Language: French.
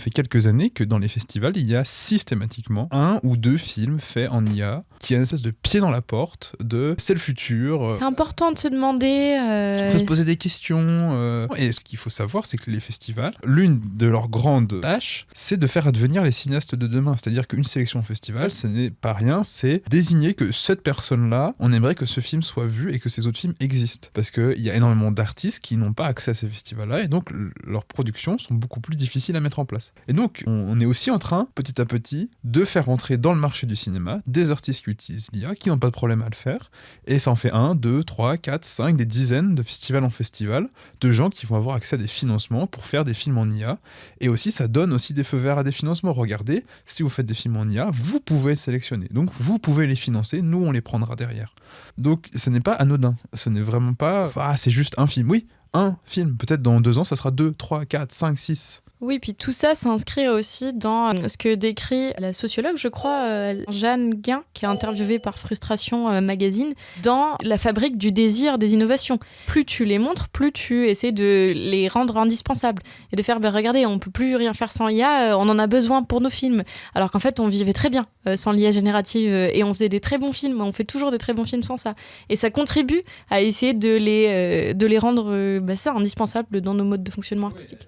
fait quelques années que dans les festivals, il y a systématiquement 1 ou 2 films faits en IA qui a une espèce de pied dans la porte de c'est le futur. C'est important de se demander... Il faut se poser des questions. Et ce qu'il faut savoir, c'est que les festivals, l'une de leurs grandes tâches, c'est de faire advenir les cinéastes de demain. C'est-à-dire qu'une sélection au festival, ce n'est pas rien, c'est désigner que cette personne-là, on aimerait que ce film soit vu et que ces autres films existent. Parce qu'il y a énormément d'artistes qui n'ont pas accès à ces festivals-là et donc leurs productions sont beaucoup plus difficiles à mettre en place. Et donc, on est aussi en train, petit à petit, de faire entrer dans le marché du cinéma des artistes qui utilisent l'IA, qui n'ont pas de problème à le faire. Et ça en fait 1, 2, 3, 4, 5, des dizaines de festivals en festival, de gens qui vont avoir accès à des financements pour faire des films en IA. Et aussi, ça donne aussi des feux verts à des financements. Regardez, si vous faites des films en IA, vous pouvez être sélectionner. Donc, vous pouvez les financer, nous, on les prendra derrière. Donc, ce n'est pas anodin. Ce n'est vraiment pas... Ah, c'est juste un film. Oui, un film. Peut-être dans 2 ans, ça sera 2, 3, 4, 5, 6... Oui, puis tout ça s'inscrit aussi dans ce que décrit la sociologue, je crois, Jeanne Guin, qui est interviewée par Frustration Magazine, dans la fabrique du désir des innovations. Plus tu les montres, plus tu essaies de les rendre indispensables. Et de faire, regardez, on peut plus rien faire sans IA, on en a besoin pour nos films. Alors qu'en fait, on vivait très bien sans l'IA générative et on faisait des très bons films, on fait toujours des très bons films sans ça. Et ça contribue à essayer de les rendre indispensables dans nos modes de fonctionnement artistique.